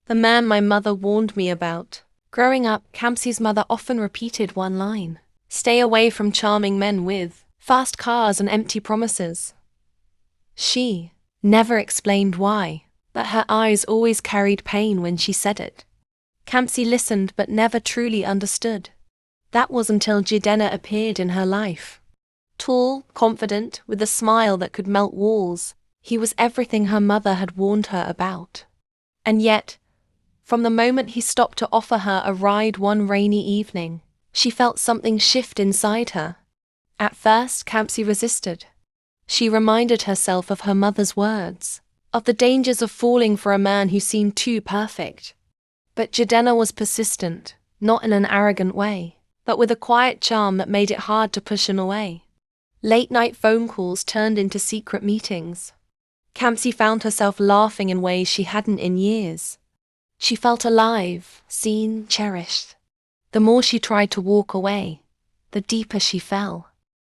The man my mother warned me about. Growing up, Kamsi's mother often repeated one line. Stay away from charming men with fast cars and empty promises. She never explained why, but her eyes always carried pain when she said it. Kamsi listened but never truly understood. That was until Jidenna appeared in her life. Tall, confident, with a smile that could melt walls, he was everything her mother had warned her about. And yet, from the moment he stopped to offer her a ride one rainy evening, she felt something shift inside her. At first, Kamsi resisted. She reminded herself of her mother's words, of the dangers of falling for a man who seemed too perfect. But Jidenna was persistent, not in an arrogant way, but with a quiet charm that made it hard to push him away. Late-night phone calls turned into secret meetings. Kamsi found herself laughing in ways she hadn't in years. She felt alive, seen, cherished. The more she tried to walk away, the deeper she fell.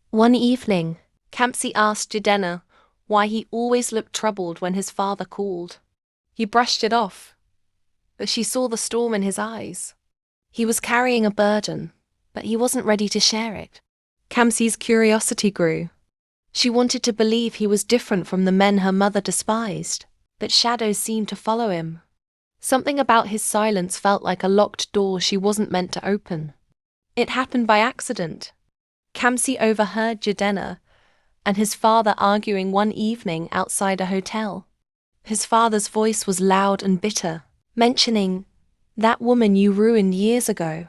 One evening, Kamsi asked Jidenna why he always looked troubled when his father called. He brushed it off, but she saw the storm in his eyes. He was carrying a burden, but he wasn't ready to share it. Kamsi's curiosity grew. She wanted to believe he was different from the men her mother despised, but shadows seemed to follow him. Something about his silence felt like a locked door she wasn't meant to open. It happened by accident. Kamsi overheard Jidenna and his father arguing one evening outside a hotel. His father's voice was loud and bitter, mentioning, "That woman you ruined years ago."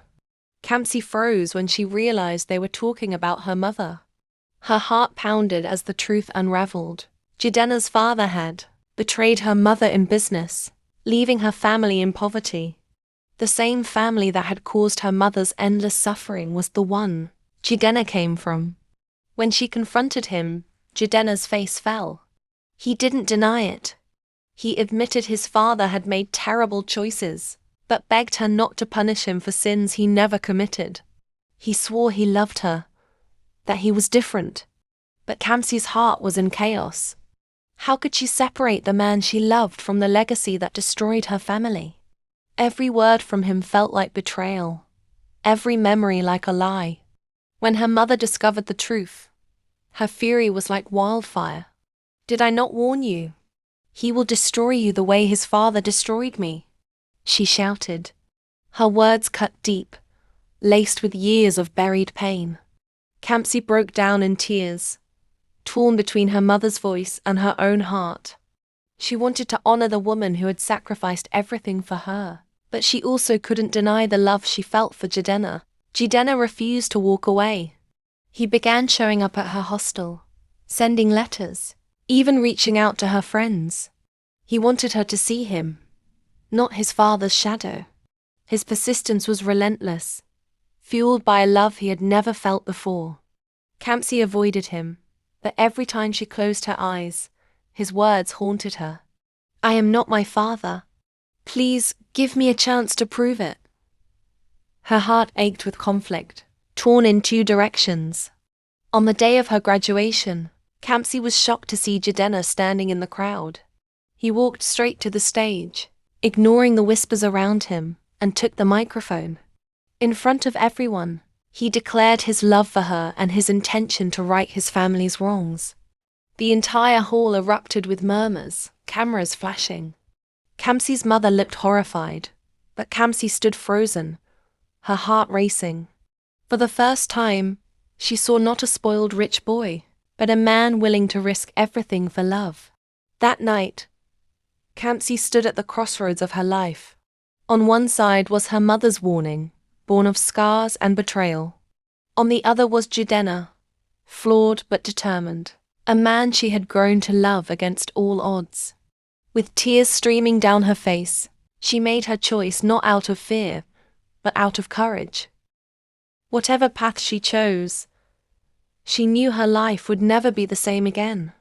Kamsi froze when she realized they were talking about her mother. Her heart pounded as the truth unraveled. Jidenna's father had betrayed her mother in business, leaving her family in poverty. The same family that had caused her mother's endless suffering was the one Jidenna came from. When she confronted him, Jidenna's face fell. He didn't deny it. He admitted his father had made terrible choices, but begged her not to punish him for sins he never committed. He swore he loved her, that he was different. But Kamsi's heart was in chaos. How could she separate the man she loved from the legacy that destroyed her family? Every word from him felt like betrayal, every memory like a lie. When her mother discovered the truth, her fury was like wildfire. "Did I not warn you? He will destroy you the way his father destroyed me," she shouted. Her words cut deep, laced with years of buried pain. Kamsi broke down in tears, torn between her mother's voice and her own heart. She wanted to honor the woman who had sacrificed everything for her, but she also couldn't deny the love she felt for Jidenna. Jidenna refused to walk away. He began showing up at her hostel, sending letters, even reaching out to her friends. He wanted her to see him, not his father's shadow. His persistence was relentless, fueled by a love he had never felt before. Kamsi avoided him, but every time she closed her eyes, his words haunted her. "I am not my father. Please, give me a chance to prove it." Her heart ached with conflict, torn in two directions. On the day of her graduation, Kamsi was shocked to see Jidenna standing in the crowd. He walked straight to the stage, ignoring the whispers around him, and took the microphone. In front of everyone, he declared his love for her and his intention to right his family's wrongs. The entire hall erupted with murmurs, cameras flashing. Kamsi's mother looked horrified, but Kamsi stood frozen, her heart racing. For the first time, she saw not a spoiled rich boy, but a man willing to risk everything for love. That night, Kamsi stood at the crossroads of her life. On one side was her mother's warning, born of scars and betrayal. On the other was Jidenna, flawed but determined, a man she had grown to love against all odds. With tears streaming down her face, she made her choice not out of fear, but out of courage. Whatever path she chose, she knew her life would never be the same again.